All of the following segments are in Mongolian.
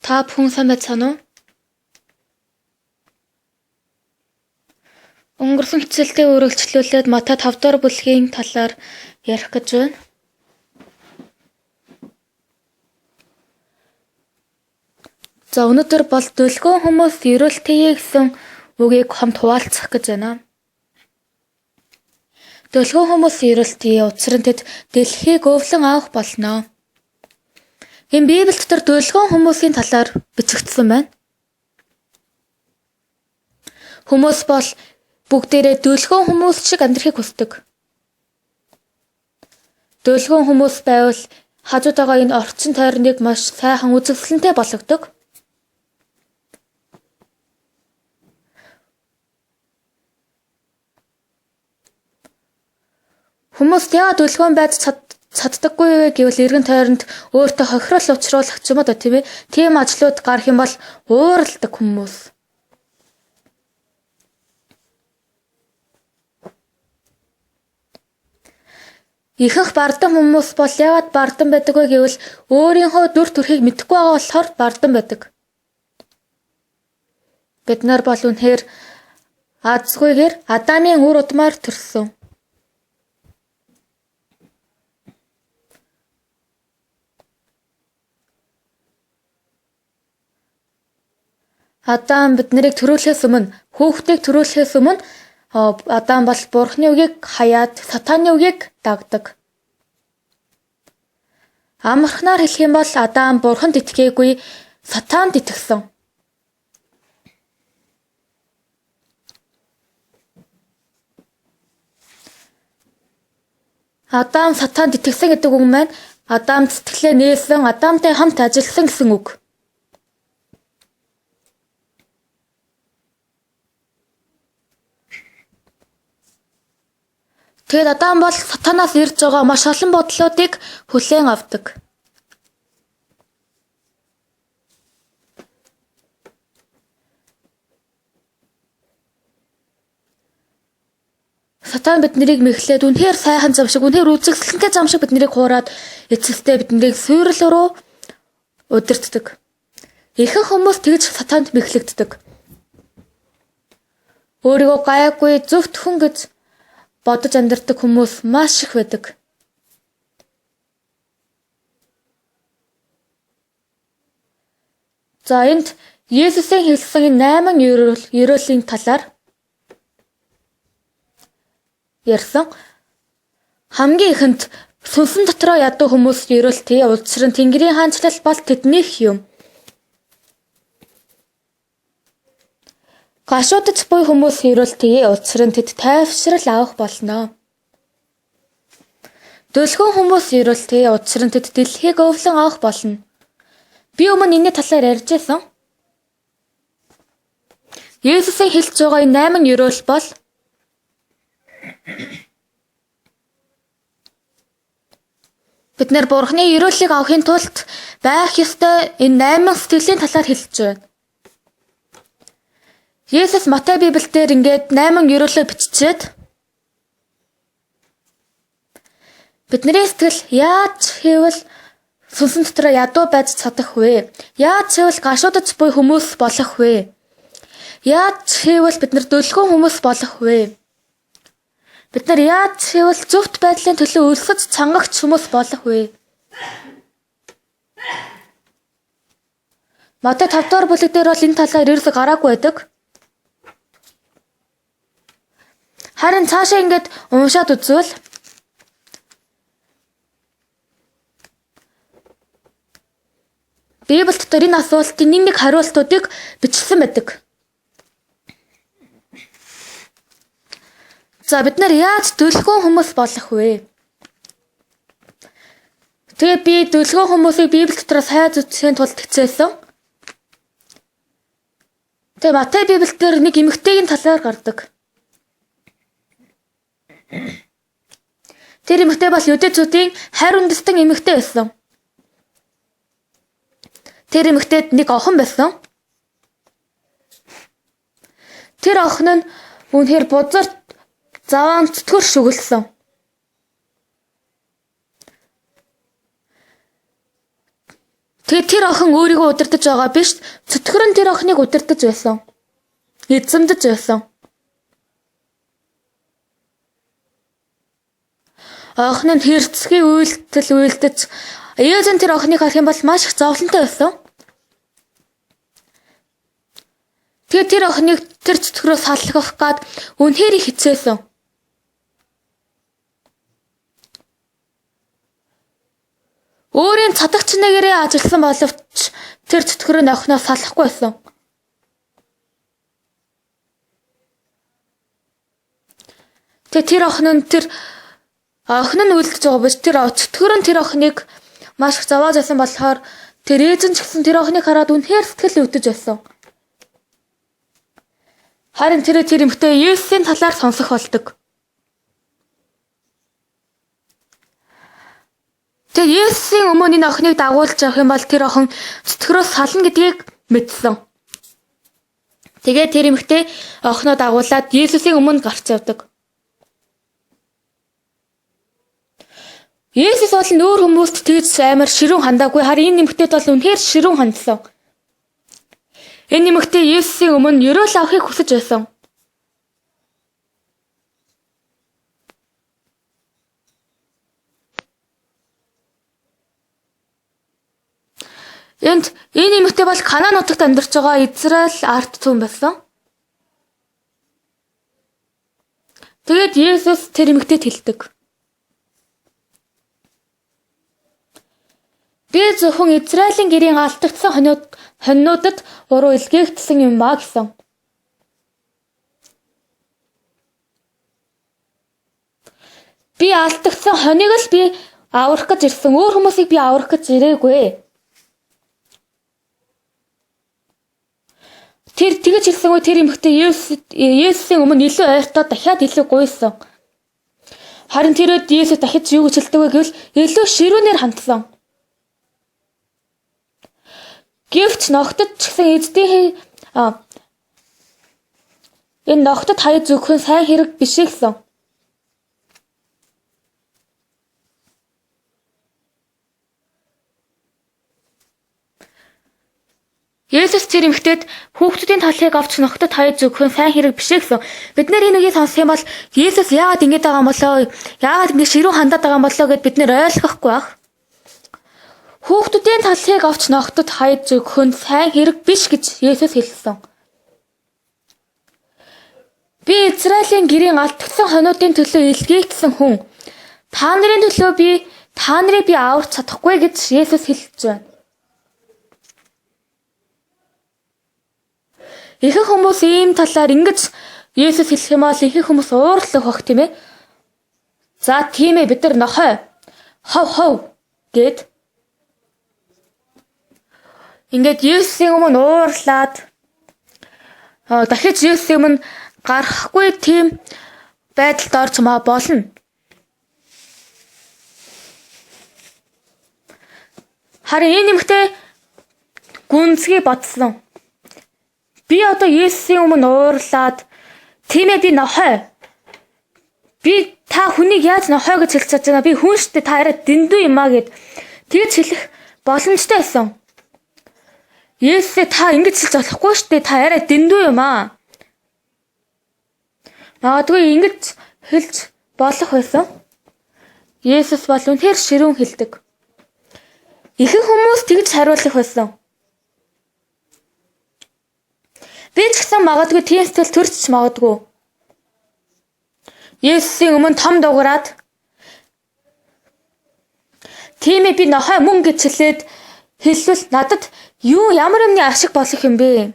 Та бүхэн сайн байцгаана уу? Өнгөрсөн хичээлдээ үргэлжлүүлээд Матай 5 дугаар бүлгийн талаар ярих гэж байна. За өнөөдөр бол дүлгэн хүмүүс ерөөлтэйе гэсэн үгийг хамт хуваалцах гэж байна. Дүлгэн хүмүүс ерөөлтэйе учир нь тэд дэлхийг өвлөн авах болно. Энэ Библиэд дотор дүлгэн хүмүүсийн талаар бичигдсэн байна. Хүмүүс бол бүгдээрээ дүлгэн хүмүүс шиг амьдрахыг хүсдэг. Дүлгэн хүмүүс байвал хажуудаага энэ орчин тойрныг маш сайхан үзэсгэлэнтэй болгодог. Хүмүүс яагаад дүлгэн байж чаддаггүй вэ гэвэл эргэн тойронд өөртөө хохирол учруулах ч юм уу тийм ээ. Тийм ажлууд гарах юм бол уурладаг хүмүүс. Ихэнх бардан хүмүүс бол яагаад бардан байдаг вэ гэвэл өөрийнхөө дүр төрхийг мэдэхгүй байгаа болохоор бардан байдаг. Бид нар бол үнэхээр азгүйгээр Адамын үр удмаар төрсөн. Адам биднийг төрүүлэхээс өмнө, хүүхдийг төрүүлэхээс өмнө Адам бол Бурхны үгийг хаяад Сатаны үгийг дагдаг. Амархнаар хэлэх юм бол Адам Бурханд итгээгүй, Сатанд итгэсэн. Адам Сатанд итгэсэн гэдэг үг маань Адам сэтгэлээ нээсэн, Адамтай хамт ажилласан гэсэн үг. Тэгэд Адам бол Сатанаас ирж байгаа маш олон бодлоодыг хүлээн авдаг. Сатан биднийг мэхлээд үнэхээр сайхан зам шиг, үнэхээр үзэгсэлэнтэй зам шиг биднийг хуураад эцэстээ биднийг суурил руу удирддаг. Ихэнх хүмүүс тэгж Сатанд мэхлэгддэг. Өөрийгөө гайгүй, зөвхт хүн гэж бодож амьдардаг хүмүүс маш их байдаг. За энд Есүсийн хэлсэн энэ 8 ерөөлийн талаар ярьсан. Хамгийн ихэнд сүнсэн дотроо ядуу хүмүүс ерөөлтэй, учир нь Тэнгэрийн хаанчлал бол тэднийх юм. Гашуудж буй хүмүүс ерөөлтэй, учир нь тэд тайвшрал авах болно. Дүлгэн хүмүүс ерөөлтэй, учир нь тэд дэлхийг өвлөн авах болно. Би өмнө энэ талаар ярьжсэн. Есүсийн хэлж байгаа энэ 8 ерөөл бол бид нар Бурхны ерөөлийг авахын тулд байх ёстой энэ 8 сэтгэлийн талаар хэлж байна. Есүс Матай Библиэлд ингээд 8 ерөөлөө биччихээд бидний сэтгэл яаж хийвэл сүнсэн дотор ядуу байж чадах вэ? Яаж хийвэл гашуудж буй хүмүүс болох вэ? Яаж хийвэл бид нар дүлгэн хүмүүс болох вэ? Бид нар яаж хийвэл зөвхт байдлын төлөө өлсөж цангагч хүмүүс болох вэ? Матай 5 дугаар бүлэг дээр бол энэ талаар ерөөсөй гараагүй байдаг. Харин цаашаа ингээд уншаад үзвэл Библиэд дотор энэ асуултын нэг хариултуудыг бичсэн байдаг. За бид нар яаж дүлгэн хүмүүс болох вэ? Тэгээ би дүлгэн хүмүүсийг Библи дотроос хайж үзэхийн тулд хичээсэн. Тэгээ Матай Библиэд дээр нэг эмэгтэйгийн талаар гардаг. Тэр эмэгтэй бол юдэцүүдийн хайр үндэстэн эмэгтэй байсан. Тэр эмэгтэйд нэг охин байсан. Тэр охин нь үнэхээр бузарт заваан зүтгэр шүглсэн. Тэгээд тэр охин өөрийгөө удирдах байгаа биш. Цөтгөр нь тэр охиныг удирдах байсан. Эзэмдэж байсан. Охин нь хэрцгий үйлдэл үйлдэж ээж нь тэр охиныг харах юм бол маш их зовлонтой байсан. Тэгээд тэр охиныг тэр цөтгөрөөс салгах гад үнэхээр их хэцээсэн. Өөрийн цадагч нэгээрээ ажилласан боловч тэр цөтгөр нь охиноос салахгүй байсан. Тэгээд тэр охин нь үлдэж байгаа биш тэр цөтгөр нь тэр охиныг маш их зовоож байсан болохоор тэр ээж нь ч гэсэн тэр охиныг хараад үнэхээр сэтгэл өвдөж байсан. Харин тэр эмэгтэй Есүсийн талаар сонсох болдог. Тэгээд Есүсийн өмнө энэ охиныг дагуулж явах юм бол тэр охин цөтгөрөөс сална гэдгийг мэдсэн. Тэгээд тэр эмэгтэй охиноо дагуулад Есүсийн өмнө гарч явдаг. Есүс бол нөөр хүмүүст тэгж амар ширүүн хандаагүй. Харин энэ эмэгтэйд бол үнэхээр ширүүн хандсан. Энэ эмэгтэй Есүсийн өмнө ерөөл авахыг хүсэж байсан. Энэ эмэгтэй бол Канаан нутагт амьдарч байгаа Израиль ард түмэн байсан. Тэгээд Есүс тэр эмэгтэйд хэлдэг. Би зөвхөн Израилийн гэрийн алдагдсан хоньнуудад буруу илгээгдсэн юм ба гэсэн. Би алдагдсан хоньыг л би аврах гэж ирсэн. Өөр хүмүүсийг би аврах гэж ирээгүй. Тэр тэгэж хэлсэн үе тэр эмэгтэй Есүсийн өмнө илүү ойртоо дахиад илүү гуйсан. Харин тэрөд Есүс дахиж юу гэж хэлдэг вэ гэвэл илүү ширүүнээр хандсан. Гэвч ногтод ч гэсэн эздийн энэ ногтод хаяж өгөх нь сайн хэрэг биш гэсэн. Есүс тэр эмэгтэйд хүүхдүүдийн талхыг авч ногтод хаяж өгөх нь сайн хэрэг биш гэсэн. Бид нэр энэ үгийг сонсох юм бол Есүс яагаад ингэж байгаа юм болоо? Яагаад ингэ ширүүн хандаад байгаа юм болоо гэд бид нэр ойлгохгүй байх. Хүүхдүүдийн талхыг авч ногтод хаяж өгөх нь сайн хэрэг биш гэж Есүс хэлсэн. Би Израилийн гэрийн алдагдсан хоньуудын төлөө илгээгдсэн хүн. Та нарын төлөө та нарыг би аварч чадахгүй гэж Есүс хэлж байна. Ихэнх хүмүүс ийм талаар ингэж Есүс хэлэх юм бол ихэнх хүмүүс уурлах баг тийм ээ. За тийм ээ бид нар нохой. Хов гэд ингээд Есүсийн өмнө уурлаад дахиж Есүсийн өмнө гарахгүй тийм байдалд орж болно. Харин энэ нэмэгтэй гүнзгий бодсон. Би одоо Есүсийн өмнө уурлаад тийм ээ би нохой. Би та хүнийг яаж нохой гэж хэлж чадж байна? Би хүн штэ та арай дэндүү юм аа гэд тэгж хэлэх боломжтой байсан. Есүс та ингэж хэлж болохгүй штэ та арай дэндүү юм аа. Магадгүй ингэж хэлж болох байсан. Есүс бол үнэхээр ширүүн хэлдэг. Ихэнх хүмүүс тэгж хариулах байсан. Би ч гэсэн магадгүй тийм сэтгэл төрч магадгүй. Есүсийн өмнө том дуурайд тийм ээ би нохой мөн гэж хэлээд хэлвэл надад ямар юмны ашиг болох юм бэ?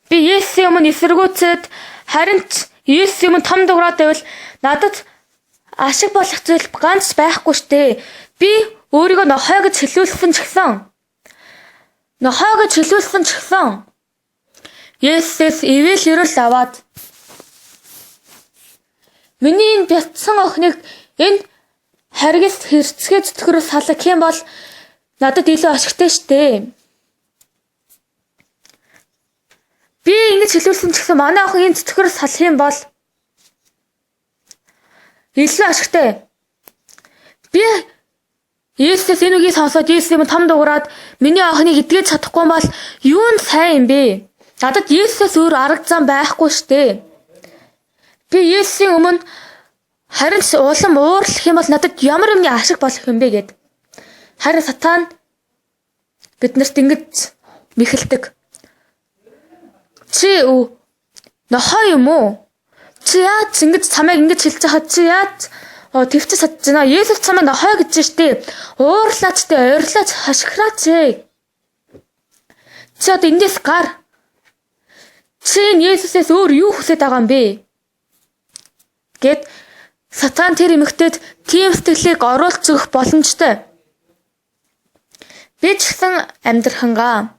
Би Есүсийн өмнө эсэргүүцээд харин ч Есүсийн өмнө том дуурайд байвал надад ашиг болох зүйл ганц байхгүй штэ. Би өөрийгөө нохой гэж хэлүүлсэн ч гэсэн Есүс ивэл ерөөл аваад миний энэ бяцсан охиныг энэ харгас хэрцгээ зүтгэрээс салах юм бол надад илүү ашигтай штэ. Би ингэж хэлүүлсэн ч гэсэн манай охин энэ зүтгэрээс салах юм бол илүү ашигтай. Би Есүс энэ үгийг сонсоод Есүс юм том дуурайад миний охиныг эдгэж чадахгүй бол юу нь сайн юм бэ? Надад Есүсээс өөр арга зам байхгүй штэ. Би Есүсийн өмнө харин улам уурлах юм бол надад ямар юмны ашиг болох юм бэ гэд. Харин сатан биднэрт ингэж мэхэлдэг. Чи нохоо юм уу? Чи яаж ингэж цамайг ингэж хэлж хаад чи яаж төвчж чадж байна? Есүс цамайг нохоо гэж штэ. Уурлаач тэ ойрлаач хашгираач. Чи одоо эндээс гар. Чи Есүсээс өөр юу хүсэж байгаа юм бэ? Гэт сатан тэр эмэгтэйд тийм сэтгэлийг оруулж өгөх боломжтой. Би ч гэсэн амьдрахангаа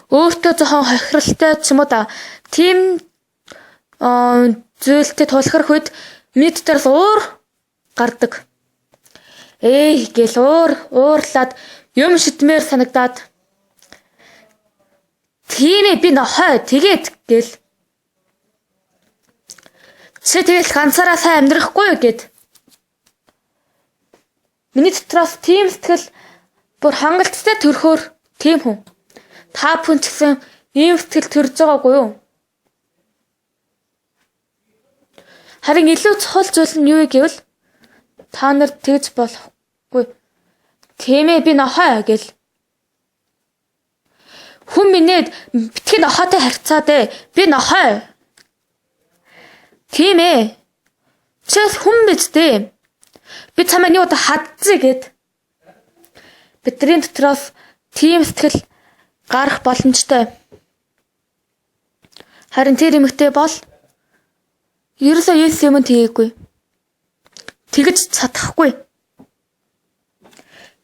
өөртөө зохон хохиролтой ч юм уу да тийм зүйлтэй тулгарх үед мэд дээрс уур гардаг. Гэл уурлаад юм шидмээр санагдаад тийм ээ би нохой тэгээд гэл чи тэгэл ганцаараа сайн амьдрахгүй юу гэд. Миний дотроос тийм сэтгэл бүр хангалттай төрхөөр тийм хүн. Та бүхэн ч гэсэн ийм сэтгэл төрж байгаагүй юу? Харин илүү чухал зүйл нь юу гэвэл та нар тэгж болохгүй. Тийм ээ би нохой гэл. Хүн минийд битгий нохойтой харьцаад би нохой. Тийм ээ. Чихс хүн биз дээ. Би чамайг юу хадзээ гэд. Бидний дотроос тийм сэтгэл гарах боломжтой. Харин тэр эмэгтэй бол ерөөсөө Есүс юм тгээгүй. Тэгж чадахгүй.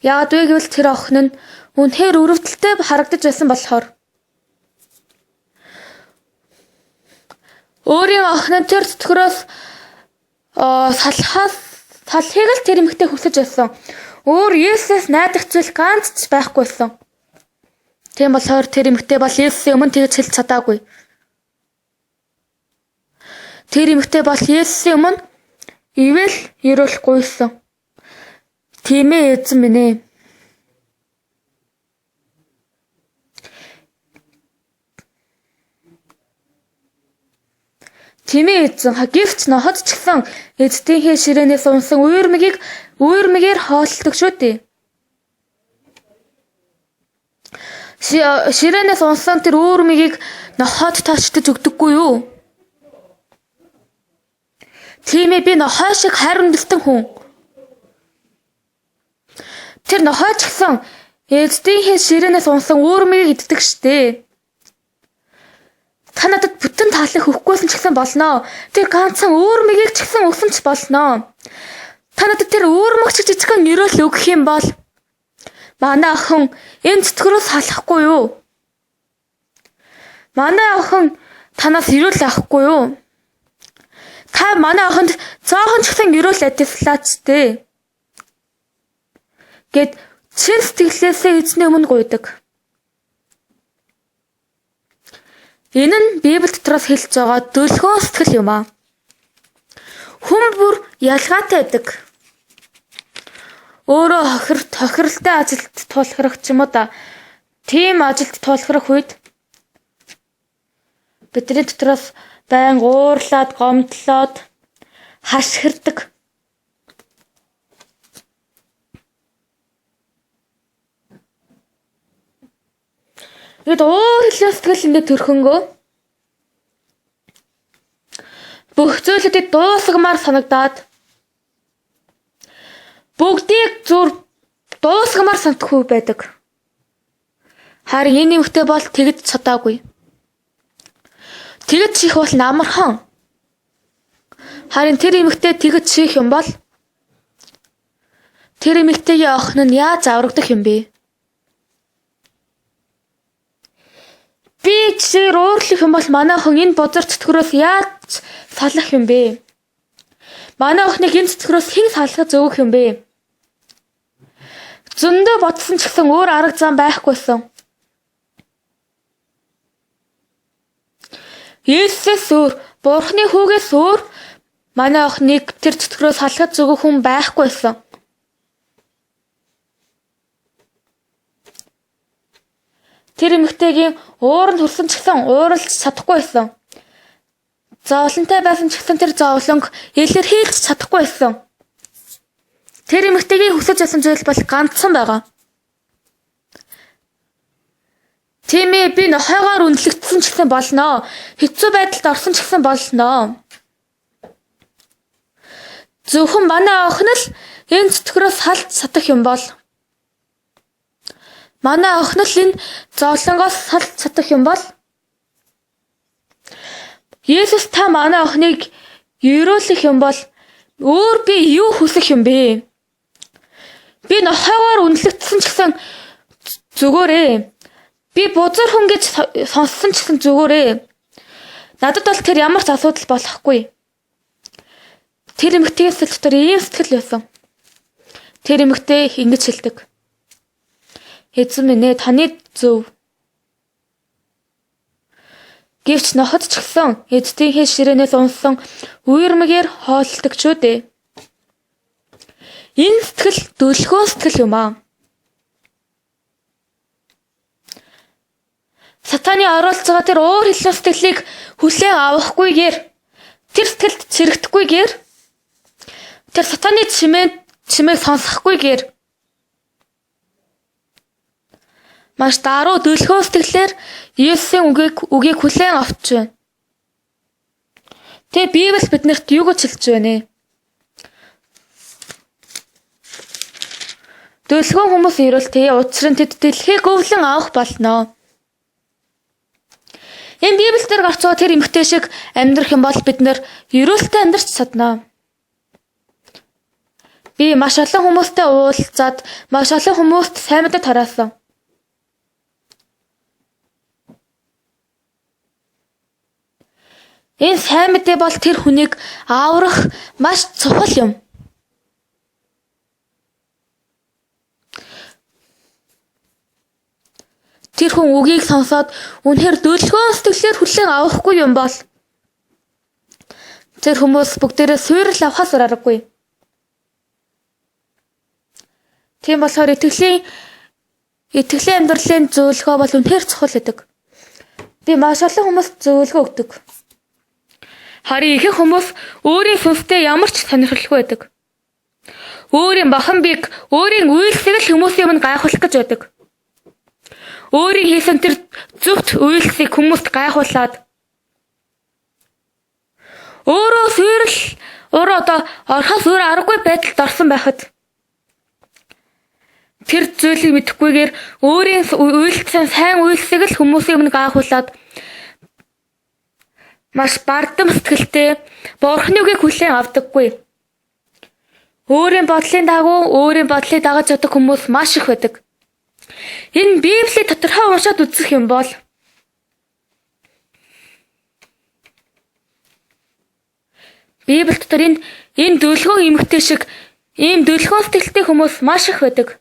Яагаад вэ гэвэл тэр охин нь үнэхээр өрөвдөлтэй харагдаж байсан болохоор. Өөрийн охин нь тэр зүтгэрээс салхийг л тэр эмэгтэй хүсэж байсан. Өөр Есүсээс найдах зүйл ганц ч байхгүй байсан. Тийм болохоор тэр эмэгтэй бол Есүсийн өмнө тэгж хэлж чадаагүй. Тэр эмэгтэй бол Есүсийн өмнө ивэл ерөөлөхгүйсэн. Тийм ээ эзэн минь ээ. Тийм ээ эзэн гэвч ноход ч гэсэн эцдийнхээ ширээнээс унсан үермэгээр хооллдог шүү дээ. Ширээнээс унсан тэр үермэгийг нохоод таашдаж өгдөггүй юу? Тийм ээ би нохой шиг хайр үндэстэн хүн. Тэр нохой ч гэсэн эцдийнхээ ширээнээс унсан үермэгийг иддэг штэ. Та надад бүтэн таалах өгөхгүйсэн ч гэсэн болно. Тэр ганцхан үермэгийг ч гэсэн өгсөн ч болно. Та надад тэр үермэг шиг жижигхэн нэрэл өгөх юм бол манай охин энэ зүтгэрээс салахгүй юу? Манай охин танаас ирүүл авахгүй юу? Та манай охинд цаахан ч гэсэн ирүүл адислаач дээ. Гэт чин сэтгэлээсээ эзний өмнө гуйдаг. Энэ нь Библи дотроос хэлж байгаа дөлгөөн сэтгэл юм аа. Хүн бүр ялгаатай байдаг. Өөрөө хохиролтой ажилд тулгарх ч юм уу да. Тийм ажилд тулгарх үед бидний дотроос байн уурлаад, гомдлоод, хашгирдаг. Гэт өөр хэлэн сэтгэл ингээд төрхөнгөө бүх зүйлүүдэд дуусгамаар санагдаад бүгдийг дуусгамаар санагдахгүй байдаг. Харин энэ нэмэгтэй бол тэгж чадаагүй. Тэгж чих бол намархан. Харин тэр эмэгтэй тэгж чих юм бол тэр эмэгтэйгийн охин нь яаж аврагдах юм бэ? Би чир уурлах юм бол манай охин энэ бозар зүтгэрээс яаж салах юм бэ? Манай охиныг энэ зүтгэрээс хэн салгаж өгөх юм бэ? Зөндөө бодсон ч гэсэн өөр арга зам байхгүйсэн. Есүс өөр, Бурхны хүүгээс өөр манай охиныг тэр зүтгэрээс салгаж өгөх хүн байхгүйсэн. Тэр эмэгтэйгийн ууранд хүрсэн ч гэсэн ууралж чадахгүй байсан. Зовлонтой байсан ч гэсэн тэр зовлонг илэрхийлж чадахгүй байсан. Тэр эмэгтэйгийн хүсэж байсан зүйл бол ганцхан байгаа. Тийм ээ, би нохойгоор үнэлэгдсэн ч гэсэн болно. Хэцүү байдалд орсон ч гэсэн болно. Зөвхөн манай охин л энэ зүтгэрээс салж чадах юм бол манай охин л энэ зовлонгоос салж чадах юм бол Есүс та манай охиныг ерөөлөх юм бол өөр би юу хүсэх юм бэ? Би нохойгоор үнэлэгдсэн ч гэсэн зүгээрээ. Би бузар хүн гэж сонссон ч гэсэн зүгээрээ. Надад бол тэр ямар ч асуудал болохгүй. Тэр эмэгтэйгийн сэтгэл дотор ийм сэтгэл байсан. Тэр эмэгтэй ингэж хэлдэг. Эзэн минь ээ, таны зөв. Гэвч ноход ч гэсэн эцдийнхээ ширээнээс унсан үермэгээр хооллдог ч үү дээ. Энэ сэтгэл дөлхөө сэтгэл юм аа. Сатаны оруулж байгаа тэр уур хилэн сэтгэлийг хүлээн авахгүйгээр, тэр сэтгэлд цэрэгдэхгүйгээр, тэр сатаны чимээг сонсохгүйгээр маш даруй дөлхөө сэтгэлээр Есүсийн үгийг хүлээн авч байна. Тэгээ Библи биднэрт юу гэж хэлж байна вэ? Дөлхөө хүмүүс ирвэл учир нь тэд дэлхийг өвлөн авах болно. Энэ Библиэлд гарч байгаа тэр эмэгтэй шиг амьдрах юм бол бид нэр ерөөлтэй амьдарч чаднаа. Би маш олон хүмүүстэй уулзаад, маш олон хүмүүст сайн мэдээ тараасан. Энэ сайн мэдээ бол тэр хүнийг аврах маш чухал юм. Тэр хүн үгийг сонсоод үнэхээр дөлхөө сэтгэлээр хүлээн авахгүй юм бол тэр хүмүүс бүгдээрээ суурил авахаас аргагүй. Тийм болохоор итгэлийн амьдралын зөвлөгөө бол үнэхээр чухал гэдэг. Би маш олон хүмүүст зөвлөгөө өгдөг. Харин ихэнх хүмүүс өөрийн сүнстэй ямар ч сонирхолгүй байдаг. Өөрийн бахан бийг, өөрийн үйлсийг л хүмүүсийн өмнө гайхуулах гэж байдаг. Өөрийн хийсэн тэр зөвхт үйлсийг хүмүүст гайхуулад өөрөө суурил орхос өөр аргагүй байдалд орсон байхад тэр зүйлийг мэдэхгүйгээр өөрийн үйлсэн сайн үйлсийг л хүмүүсийн өмнө гайхуулад маш бардам сэтгэлтэй Бурхны үгийг хүлээн авдаггүй. Өөрийн бодлыг дагаж чаддаг хүмүүс маш их байдаг. Энэ Библийг тодорхой уншаад үзэх юм бол Библи дотор энэ дөлгөөн эмэгтэй шиг ийм дөлгөөн сэтгэлтэй хүмүүс маш их байдаг.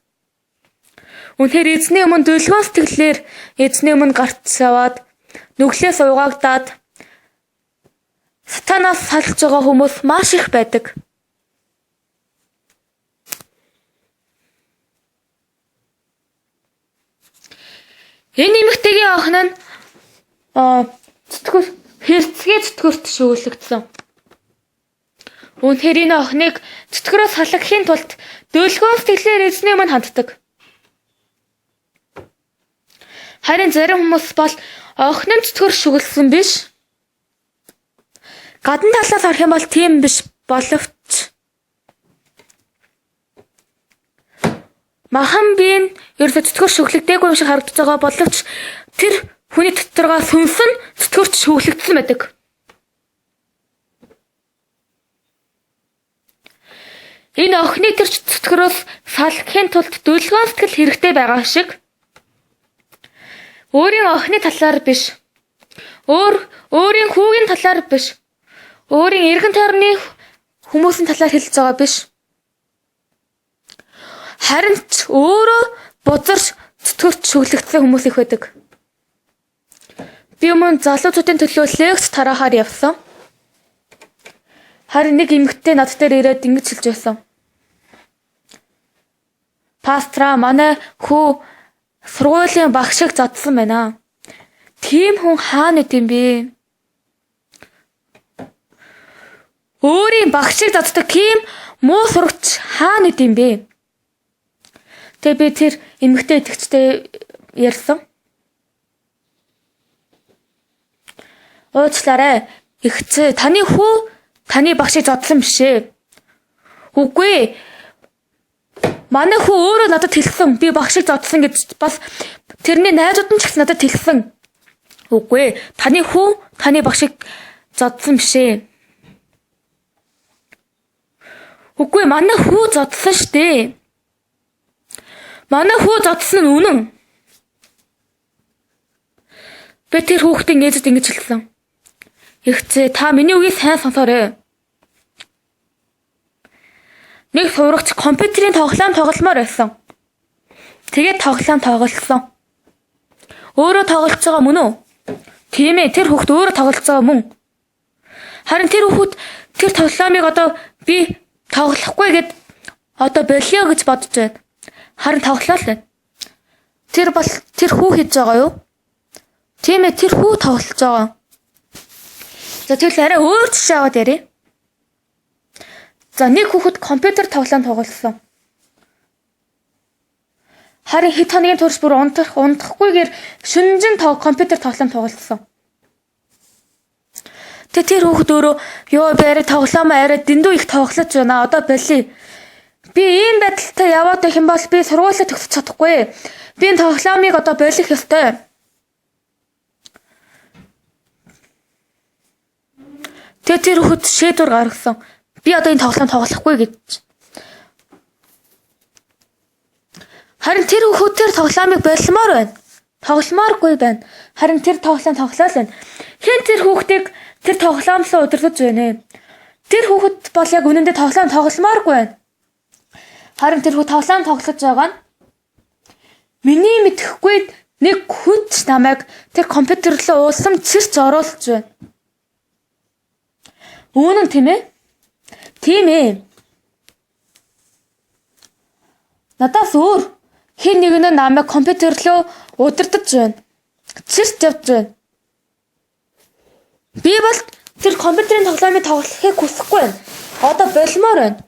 Үнэхээр эзний өмнө дөлгөөн сэтгэлээр эзний өмнө гарч аваад нүглээс угаагдаад сатанаас салж байгаа хүмүүс маш их байдаг. Энэ эмэгтэйгийн охин нь хэрцгий зүтгэрт шөглөгдсөн. Үнэхээр энэ охиныг зүтгэрөөс салгахын тулд дөлгөөн сэтгэлээр эзний өмнө ханддаг. Харин зарим хүмүүс бол охин нь зүтгэр шөглөсөн биш. Гадна талаас харах юм бол тийм биш боловч махан биеийн ердөө зүтгэр шөглөгдөөгүй юм шиг харагдаж байгаа боловч тэр хүний доторгоо сүнс нь зүтгэрт шөглөгдсөн байдаг. Энэ охиныг тэр зүтгэрөөс салгахын тулд дөлгөөн сэтгэл хэрэгтэй байгаа шиг өөрийн охины талаар биш, өөрийн хүүгийн талаар биш, өөрийн эргэн тойрны хүмүүсийн талаар хэлж байгаа биш. Харин ч өөрөө бузарч зүтгэрт шөглөгдсөн хүмүүс их байдаг. Би өмнө залуучуудын төлөө лекц тараахаар явсан. Харин нэг эмэгтэй над дээр ирээд ингэж хэлж байсан. Пастра, манай хүү Сургуулийн багшиг задсан байна. Тийм хүн хаана үт юм бэ? Өөрийн багшиг заддаг тийм муу сурагч хаана үт юм бэ? Тэгээ би тэр эмэгтэй итгэжтэй ярьсан. Уучлаарай. Игцээ, таны хүү таны багшийг зодсон биш ээ. Үгүй. Манай хүү өөрөө надад хэлсэн. Би багшийг зодсон гэж бас тэрний найзууд нь ч гэсэн надад хэлсэн. Үгүй. Таны хүү таны багшийг зодсон биш ээ. Үгүй, манай хүү зодсон штэ. Манай хүү зодсон нь үнэн. Би тэр хүүхдийн ээжэд ингэж хэлсэн. Игцээ, та миний үгийг сайн сонсоорой. Нэг сурагч компьютерийн тоглоом тогломоор байсан. Тэгээд тоглоом тоглосон. Өөрөө тоглож байгаа мөн үү? Тийм ээ, тэр хүүхд өөрөө тоглож байгаа мөн. Харин тэр хүүхд тэр тоглоомыг одоо би тоглохгүй гэд одоо болио гэж бодож байна. Харин тоглолоо л байна. Тэр бол тэр хүү хийж байгаа юу? Тийм ээ, тэр хүү тоглож байгаа. За тэгэл арай өөр жишээ аваад ярив. За нэг хүүхэд компьютер тоглоом тоглосон. Харин хэд хоногийн турш бүр унтахгүйгээр шүнжин компьютер тоглоом тоглосон. Тэр хүүхэд өөрөө ёо би арай тоглоомоо арай дэндүү их тоглож байна. Одоо болиё. Би ийм байдалтай яваад байх юм бол би сургуулиа төгсөж чадахгүй. Би энэ тоглоомыг одоо болох ёстой. Тэр хүүхэд шийдвэр гаргасан. Би одоо энэ тоглоом тоглохгүй гэж. Харин тэр хүүхэд тэр тоглоомыг болмоор байна. Тогломооргүй байна. Харин тэр тоглоом тоглоал байна. Хэн тэр хүүхдийг тэр тоглоомлоо удирдах байна. Тэр хүүхэд бол яг үнэндээ тоглоом тогломооргүй байна. Харин тэр хүүхэд тоглоом тоглож байгаа нь миний мэдхгүй нэг хүч намайг тэр компьютер руу уулсан цэрч оруулж байна. Үүн тийм ээ? Тийм ээ. Надаас өөр хэн нэг нь намайг компьютер руу удирдах байна. Цэрч явж байна. Би бол тэр компьютерийн тоглоомыг тоглохыг хүсэхгүй байна. Одоо болмоор байна.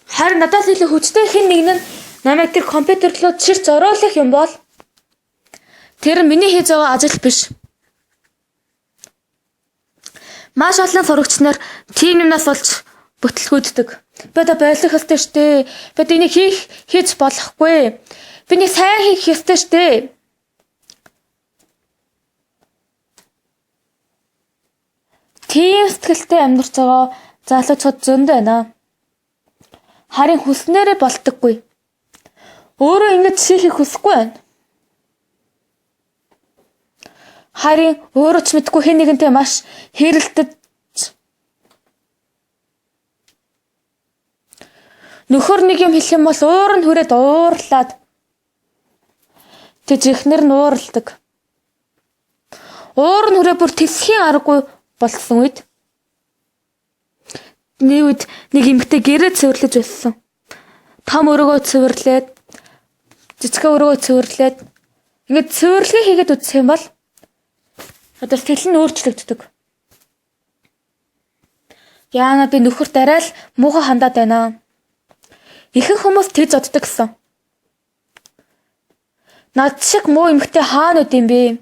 Харин надаас илүү хүчтэй хэн нэг нь намайг тэр компьютер руу цэрч оруулах юм бол тэр миний хийж байгаа ажил биш. Маш олон сурагч нар тийм юмнаас болж бүтлгүүддэг. Би одоо болох ёстой штэ. Би энийг хийж болохгүй. Би нэг сайн хийх ёстой штэ. Тийм сэтгэлтэй амьдарч байгаа залуучууд зөндөө байна. Харин хүснээрээ болдоггүй. Өөрөө ингэж хийхийг хүсэхгүй байна. Харин өөрөө ч мэдгүй хэн нэгэнтэй маш хэрэлдэж нөхөр нэг юм хэлэх юм бол уур нь хүрээд уурлаад тэг ихнэр нь уурладаг. Уур нь хүрээ бүр тэсхийн аргагүй болсон үед нэг эмэгтэй гэрээ цэвэрлэж байсан. Том өрөөгөө цэвэрлээд жижиг өрөөгөө цэвэрлээд ингээд цэвэрлэгээ хийгээд үзэх юм бол одоо сэтгэл нь өөрчлөгддөг. Яана би нөхөрт арай л муухай хандаад байна. Ихэнх хүмүүс тэгж боддог гэсэн. Над шиг муу эмэгтэй хаана үт юм бэ?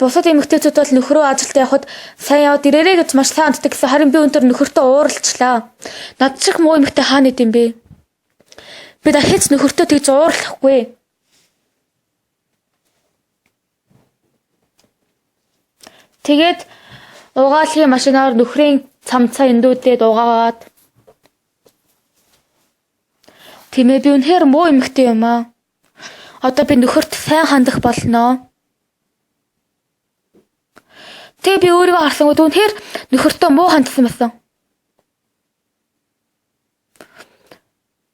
Бусад эмэгтэйчүүд бол нөхрөө ажилд явахад сайн яваад ирээрэй гэж маш сайн амтдаг гэсэн. Харин би өндөр нөхөртөө ууралчлаа. Над шиг муу эмэгтэй хаана үт юм бэ? Би дахиж нөхөртөө тэгж уурлахгүй. Тэгээд угаалгын машинаар нөхрийн цамцаа эндүүдээд угаагаад тиймээ би үнэхээр муу эмэгтэй юм аа. Одоо би нөхөрт сайн хандах болноо. Тэг би өөрийгөө харсангууд үнэхээр нөхөртөө муу хандсан байсан.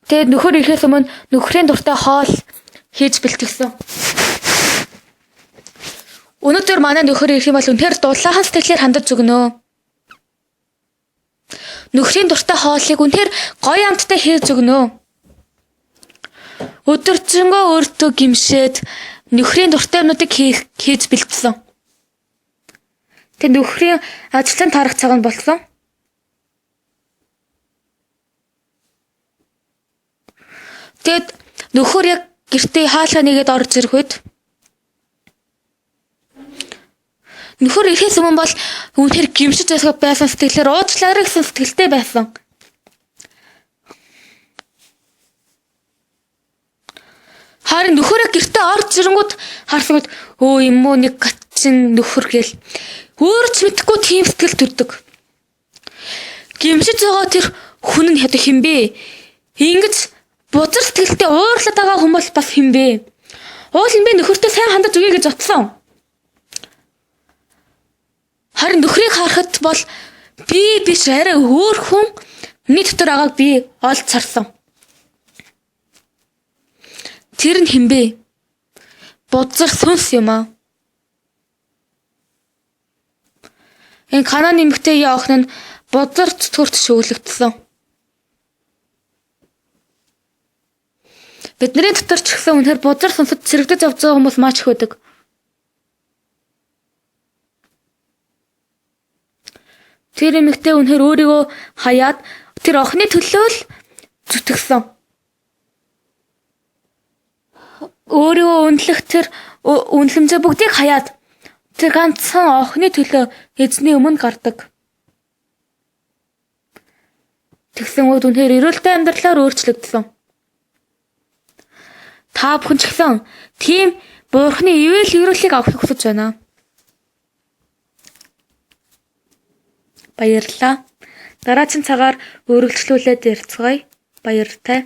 Тэгээд нөхөр ирэхээс өмнө нөхрийн дуртай хоол хийж бэлтгэсэн. Өнөөдөр манай нөхөр ирэх юм бол үнэхээр дулаахан сэтгэлээр хандаж өгнө. нөхрийн дуртай хоолыг үнэхээр гоё амттай хийж өгнө. Өдөржингөө өөртөө гимшээд нөхрийн дуртай юмнуудыг хийж бэлдсэн. Тэг нөхрийн ажлын тарах цаг нь болсон. Тэгэд нөхөр яг гэртээ хаалгаа нэгээд орж ирэх үед нөхөр ирэхээс өмнө бол үнэхээр гимшиж байсан сэтгэлээр уучлаарай гэсэн сэтгэлтэй байсан. Харин нөхөр гэртээ орж ирэнгүүт харсангууд юм уу нэг гачин нөхөр гэл өөрөө ч мэдхгүй тийм сэтгэл төрдөг. Гимшиж байгаа тэр хүн нь хэд хинбэ? Ингэж бузар сэтгэлтэй уурлаад байгаа хүмүүс бас хинбэ? Уул энэ би нөхөртөө сайн хандаж өгье гэж бодсон. Харин нөхрийг харахад бол би биш арай өөр хүн миний дотор байгааг би олж харсан. Тэр нь хинбэ? Бузар сүнс юм аа. Энэ Канааны эмэгтэй охин нь бузар зүтгэрт шөглөгдсөн. Бидний дотор ч гэсэн үнэхээр бузар сүнсэд цэрэгдэж явж байгаа хүмүүс маш их байдаг. Тэр эмэгтэй үнэхээр өөрийгөө хаяад тэр охины төлөө л зүтгэсэн. Өөрийгөө үнэлэх тэр үнэлэмжээ бүгдийг хаяад тэр ганцхан охины төлөө эзний өмнө гардаг. Тэгсэн үед үнэхээр эрүүлтэй амьдралаар өөрчлөгдсөн. Та бүхэн ч гэсэн тийм Бурхны ивэл эрүүлийг авахыг хүсэж байна. Баярлалаа. Дараагийн цагаар өргөжлүүлээд ярилцгаая. Баяртай.